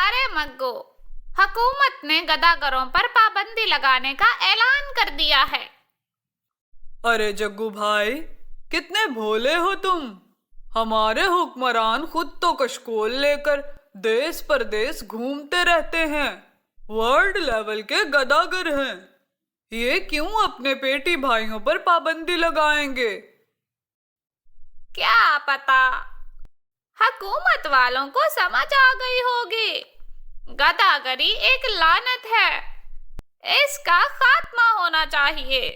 ارے مگو، حکومت نے گداگروں پر پابندی لگانے کا اعلان کر دیا ہے۔ ارے جگو بھائی، کتنے بھولے ہو تم۔ ہمارے حکمران خود تو کشکول لے کر دیس پردیس گھومتے رہتے ہیں، ورلڈ لیول کے گداگر ہیں، یہ کیوں اپنے پیٹی بھائیوں پر پابندی لگائیں گے؟ کیا پتا، حکومت والوں کو سمجھ آ گئی ہوگی گداگری ایک لعنت ہے، اس کا خاتمہ ہونا چاہیے۔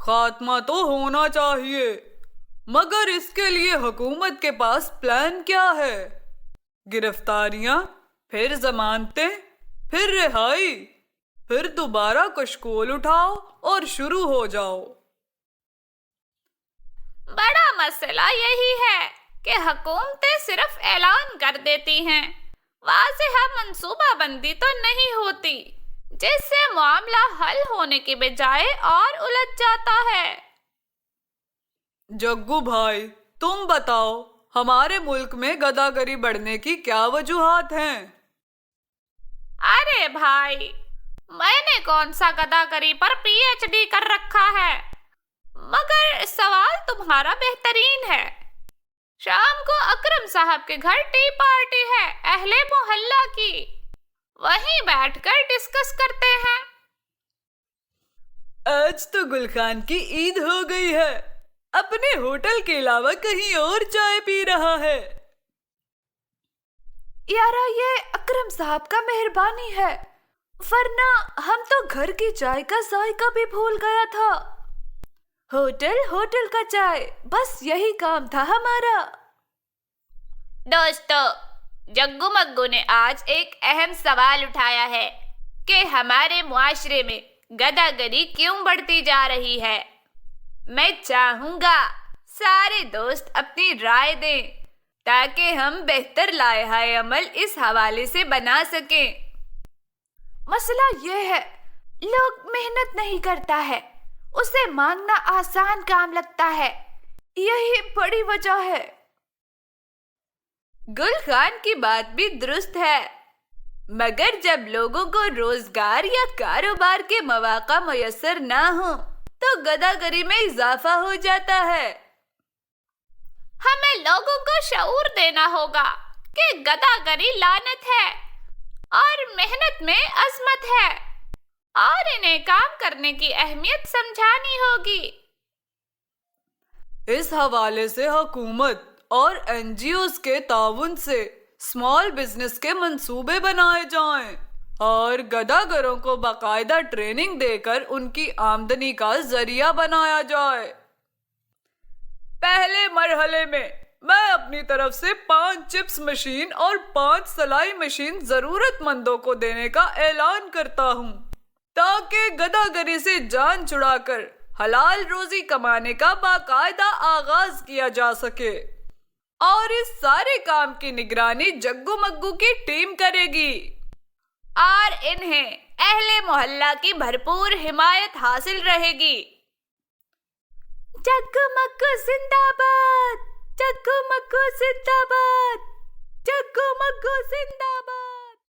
خاتمہ تو ہونا چاہیے، مگر اس کے لیے حکومت کے پاس پلان کیا ہے؟ گرفتاریاں، پھر ضمانتیں، پھر رہائی، پھر دوبارہ کشکول اٹھاؤ اور شروع ہو جاؤ۔ بڑا مسئلہ یہی ہے کہ حکومتیں صرف اعلان کر دیتی ہیں، واضح منصوبہ بندی تو نہیں ہوتی، جس سے معاملہ حل ہونے کے بجائے اور الجھ جاتا ہے۔ جگو بھائی، تم بتاؤ، ہمارے ملک میں گداگری بڑھنے کی کیا وجوہات ہیں؟ ارے بھائی، میں نے کون سا گداگری پر پی ایچ ڈی کر رکھا ہے، مگر سوال تمہارا بہترین ہے۔ شام کو اکرم صاحب کے گھر ٹی پارٹی ہے اہل محلہ کی، وہیں بیٹھ کر ڈسکس کرتے ہیں۔ آج تو گل خان کی عید ہو گئی ہے، اپنے ہوٹل کے علاوہ کہیں اور چائے پی رہا ہے۔ یارا، یہ اکرم صاحب کا مہربانی ہے، ورنہ ہم تو گھر کی چائے کا ذائقہ بھی بھول گیا تھا۔ ہوٹل کا چائے، بس یہی کام تھا ہمارا۔ دوستو، جگو مگو نے آج ایک اہم سوال اٹھایا ہے کہ ہمارے معاشرے میں گداگری کیوں بڑھتی جا رہی ہے۔ میں چاہوں گا سارے دوست اپنی رائے دیں تاکہ ہم بہتر لائحہ عمل اس حوالے سے بنا سکیں۔ مسئلہ یہ ہے، لوگ محنت نہیں کرتا ہے، اسے مانگنا آسان کام لگتا ہے، یہی بڑی وجہ ہے۔ گل خان کی بات بھی درست ہے، مگر جب لوگوں کو روزگار یا کاروبار کے مواقع میسر نہ ہوں تو گداگری میں اضافہ ہو جاتا ہے۔ ہمیں لوگوں کو شعور دینا ہوگا کہ گداگری لعنت ہے اور محنت میں عظمت ہے، اور انہیں کام کرنے کی اہمیت سمجھانی ہوگی۔ اس حوالے سے حکومت اور این جی اوز کے تعاون سے اسمال بزنس کے منصوبے بنائے جائیں اور گداگروں کو باقاعدہ ٹریننگ دے کر ان کی آمدنی کا ذریعہ بنایا جائے۔ پہلے مرحلے میں اپنی طرف سے 5 چپس مشین اور 5 سلائی مشین ضرورت مندوں کو دینے کا اعلان کرتا ہوں، تاکہ گداگری سے جان چھڑا کر حلال روزی کمانے کا باقاعدہ آغاز کیا جا سکے، اور اس سارے کام کی نگرانی جگو مگو کی ٹیم کرے گی، اور انہیں اہل محلہ کی بھرپور حمایت حاصل رہے گی۔ جگو مگو زندہ باد، جگو مگو زندہ باد، جگو مگو زندہ باد۔